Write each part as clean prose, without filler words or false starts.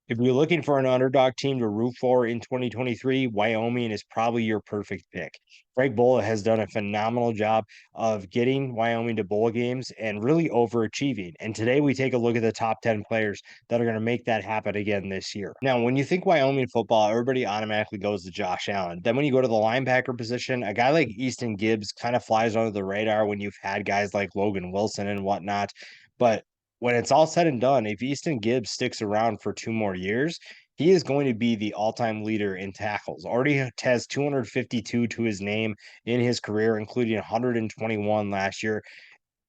If you're looking for an underdog team to root for in 2023, Wyoming is probably your perfect pick. Greg Bola has done a phenomenal job of getting Wyoming to bowl games and really overachieving. And today we take a look at the top 10 players that are going to make that happen again this year. Now, when you think Wyoming football, everybody automatically goes to Josh Allen. Then when you go to the linebacker position, a guy like Easton Gibbs kind of flies under the radar when you've had guys like Logan Wilson and whatnot. But when it's all said and done, if Easton Gibbs sticks around for 2 more years, he is going to be the all-time leader in tackles. Already has 252 to his name in his career, including 121 last year.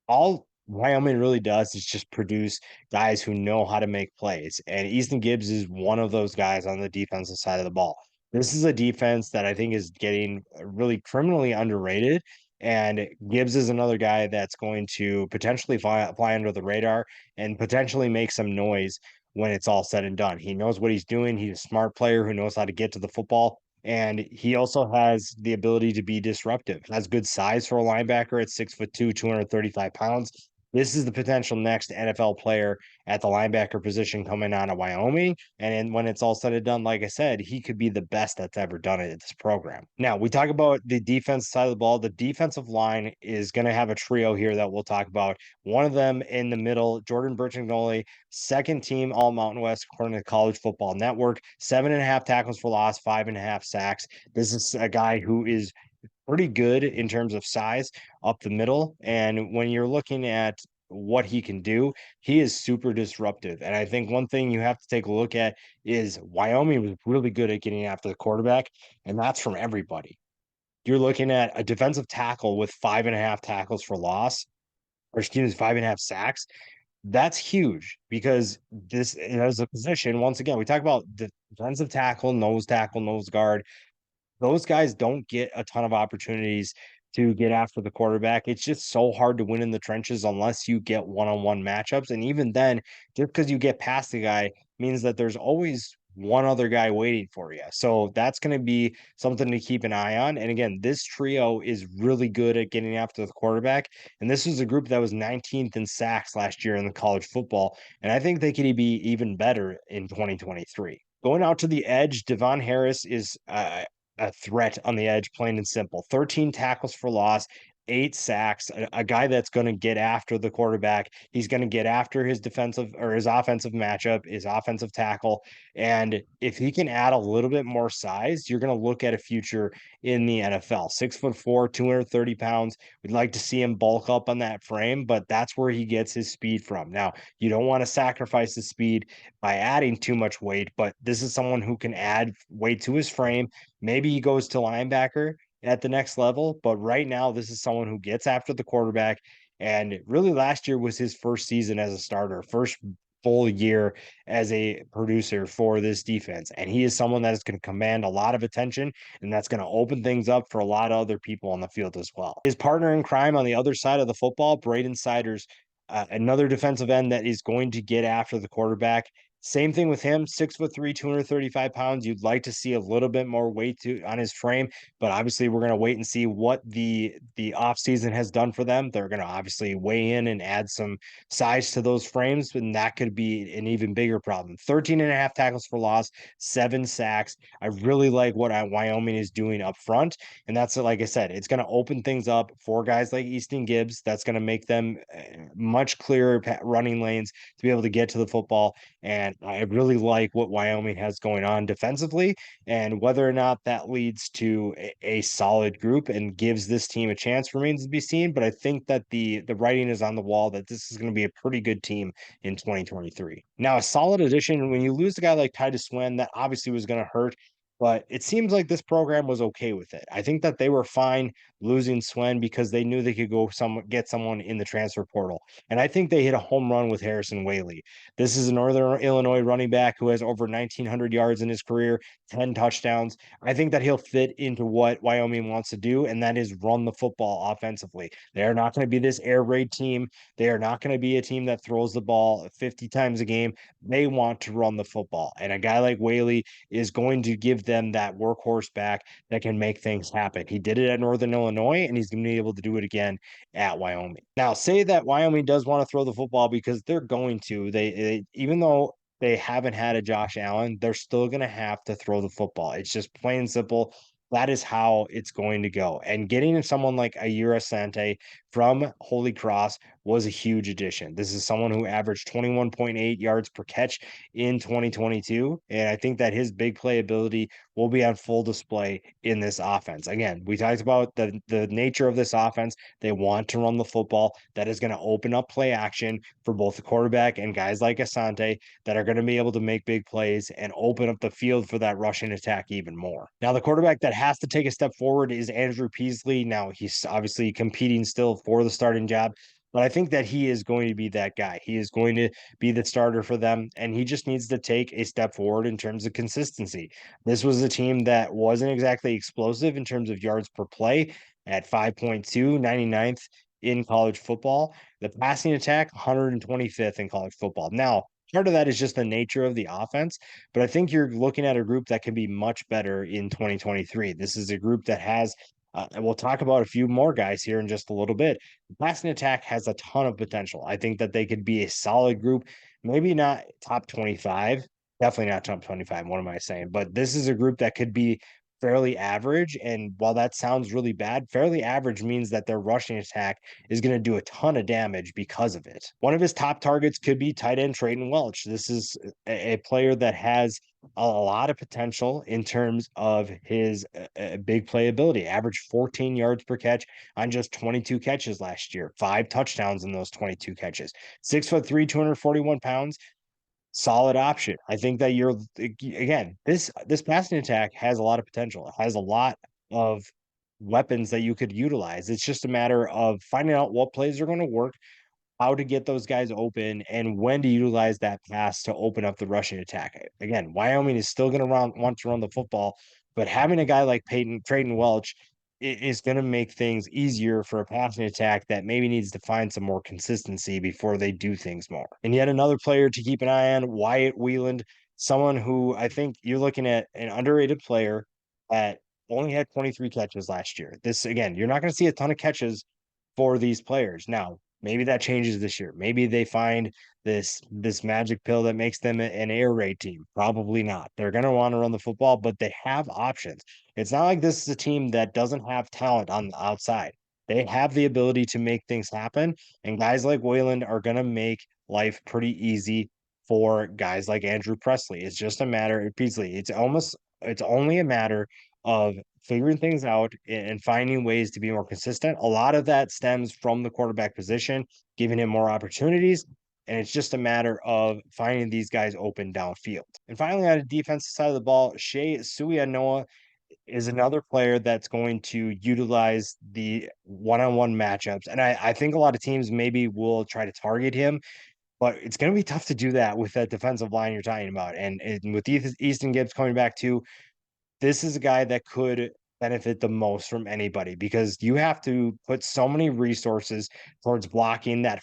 All Wyoming really does is just produce guys who know how to make plays. And Easton Gibbs is one of those guys on the defensive side of the ball. This is a defense that I think is getting really criminally underrated. And Gibbs is another guy that's going to potentially fly under the radar and potentially make some noise when it's all said and done. He knows what he's doing. He's a smart player who knows how to get to the football. And he also has the ability to be disruptive. Has good size for a linebacker at 6'2", 235 pounds. This is the potential next NFL player at the linebacker position coming out of Wyoming. And when it's all said and done, like I said, he could be the best that's ever done it at this program. Now, we talk about the defense side of the ball. The defensive line is going to have a trio here that we'll talk about. One of them in the middle, Jordan BERTAGNOLE, second team All Mountain West, according to College Football Network, 7.5 tackles for loss, 5.5 sacks. This is a guy who is pretty good in terms of size up the middle. And when you're looking at what he can do, he is super disruptive. And I think one thing you have to take a look at is Wyoming was really good at getting after the quarterback, and that's from everybody. You're looking at a defensive tackle with 5.5 tackles for loss, or excuse me, 5.5 sacks. That's huge because this as a position, once again, we talk about defensive tackle, nose guard. Those guys don't get a ton of opportunities to get after the quarterback. It's just so hard to win in the trenches unless you get one-on-one matchups. And even then, just because you get past the guy means that there's always one other guy waiting for you. So that's going to be something to keep an eye on. And again, this trio is really good at getting after the quarterback. And this was a group that was 19th in sacks last year in the college football. And I think they could be even better in 2023. Going out to the edge, Devon Harris is a threat on the edge, plain and simple. 13 tackles for loss, 8 sacks, a guy that's going to get after the quarterback. He's going to get after his defensive or his offensive matchup, his offensive tackle. And if he can add a little bit more size, you're going to look at a future in the NFL. 6'4", 230 pounds. We'd like to see him bulk up on that frame, but that's where he gets his speed from. Now, you don't want to sacrifice the speed by adding too much weight, but this is someone who can add weight to his frame. Maybe he goes to linebacker at the next level, but right now, this is someone who gets after the quarterback. And really, last year was his first season as a starter, first full year as a producer for this defense. And he is someone that is going to command a lot of attention, and that's going to open things up for a lot of other people on the field as well. His partner in crime on the other side of the football, Braden Siders, another defensive end that is going to get after the quarterback. Same thing with him, 6'3", 235 pounds. You'd like to see a little bit more weight on his frame, but obviously we're going to wait and see what the offseason has done for them. They're going to obviously weigh in and add some size to those frames, and that could be an even bigger problem. 13.5 tackles for loss, 7 sacks. I really like what Wyoming is doing up front, and that's, like I said, it's going to open things up for guys like Easton Gibbs. That's going to make them much clearer running lanes to be able to get to the football. And I really like what Wyoming has going on defensively, and whether or not that leads to a solid group and gives this team a chance remains to be seen. But I think that the writing is on the wall that this is going to be a pretty good team in 2023. Now, a solid addition, when you lose a guy like Titus Swen, that obviously was going to hurt. But it seems like this program was okay with it. I think that they were fine losing Swen because they knew they could get someone in the transfer portal. And I think they hit a home run with Harrison WAYLEE. This is a Northern Illinois running back who has over 1,900 yards in his career, 10 touchdowns. I think that he'll fit into what Wyoming wants to do, and that is run the football offensively. They are not going to be this air raid team. They are not going to be a team that throws the ball 50 times a game. They want to run the football. And a guy like WAYLEE is going to give them that workhorse back that can make things happen. He did it at Northern Illinois, and he's going to be able to do it again at Wyoming. Now, say that Wyoming does want to throw the football because they're going to. They even though they haven't had a Josh Allen, they're still going to have to throw the football. It's just plain and simple. That is how it's going to go. And getting someone like AYIR ASANTE from Holy Cross was a huge addition. This is someone who averaged 21.8 yards per catch in 2022. And I think that his big play ability will be on full display in this offense. Again, we talked about the nature of this offense. They want to run the football. That is going to open up play action for both the quarterback and guys like ASANTE that are going to be able to make big plays and open up the field for that rushing attack even more. Now, the quarterback that has to take a step forward is Andrew Peasley. Now, he's obviously competing still for the starting job, but I think that he is going to be that guy. He is going to be the starter for them, and he just needs to take a step forward in terms of consistency. This was a team that wasn't exactly explosive in terms of yards per play at 5.2, 99th in college football. The passing attack, 125th in college football. Now, part of that is just the nature of the offense, but I think you're looking at a group that can be much better in 2023. This is a group that has, and we'll talk about a few more guys here in just a little bit. The passing attack has a ton of potential. I think that they could be a solid group, maybe not top 25, definitely not top 25. What am I saying? But this is a group that could be fairly average. And while that sounds really bad, fairly average means that their rushing attack is going to do a ton of damage because of it. One of his top targets could be tight end TREYTON Welch. This is a player that has a lot of potential in terms of his big playability. Averaged 14 yards per catch on just 22 catches last year, 5 touchdowns in those 22 catches. 6'3", 241 pounds. Solid option. I think that you're again, this passing attack has a lot of potential. It has a lot of weapons that you could utilize. It's just a matter of finding out what plays are going to work, how to get those guys open, and when to utilize that pass to open up the rushing attack. Again, Wyoming is still going to want to run the football, but having a guy like Trayton Welch is going to make things easier for a passing attack that maybe needs to find some more consistency before they do things more. And yet another player to keep an eye on, WYATT WIELAND, someone who I think you're looking at an underrated player that only had 23 catches last year. This, again, you're not going to see a ton of catches for these players. Now, maybe that changes this year. Maybe they find this magic pill that makes them an air raid team. Probably not. They're going to want to run the football, but they have options. It's not like this is a team that doesn't have talent on the outside. They have the ability to make things happen, and guys like Wayland are going to make life pretty easy for guys like Andrew Presley. It's just a matter of Peasley. It's only a matter of figuring things out and finding ways to be more consistent. A lot of that stems from the quarterback position, giving him more opportunities. And it's just a matter of finding these guys open downfield. And finally, on the defensive side of the ball, SUIAUNOA is another player that's going to utilize the one-on-one matchups. And I think a lot of teams maybe will try to target him, but it's going to be tough to do that with that defensive line you're talking about. And with Easton GIBBS coming back too, this is a guy that could benefit the most from anybody because you have to put so many resources towards blocking that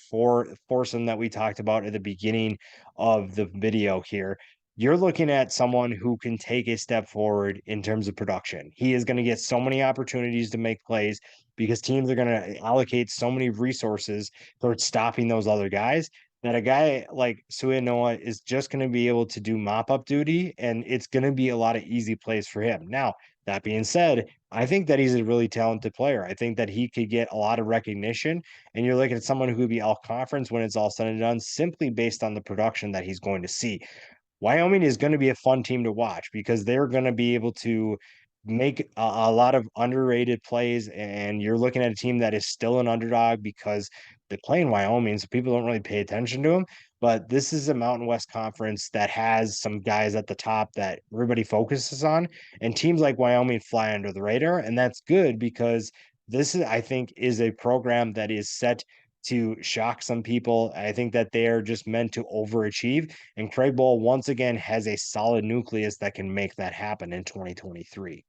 foursome that we talked about at the beginning of the video here. You're looking at someone who can take a step forward in terms of production. He is going to get so many opportunities to make plays because teams are going to allocate so many resources towards stopping those other guys that a guy like SUIAUNOA is just going to be able to do mop-up duty, and it's going to be a lot of easy plays for him. Now, that being said, I think that he's a really talented player. I think that he could get a lot of recognition, and you're looking at someone who could be all conference when it's all said and done, simply based on the production that he's going to see. Wyoming is going to be a fun team to watch because they're going to be able to make a lot of underrated plays. And you're looking at a team that is still an underdog because they play in Wyoming, so people don't really pay attention to them. But this is a Mountain West Conference that has some guys at the top that everybody focuses on. And teams like Wyoming fly under the radar. And that's good because this is, I think, is a program that is set to shock some people. I think that they are just meant to overachieve. And Craig Bowl, once again, has a solid nucleus that can make that happen in 2023.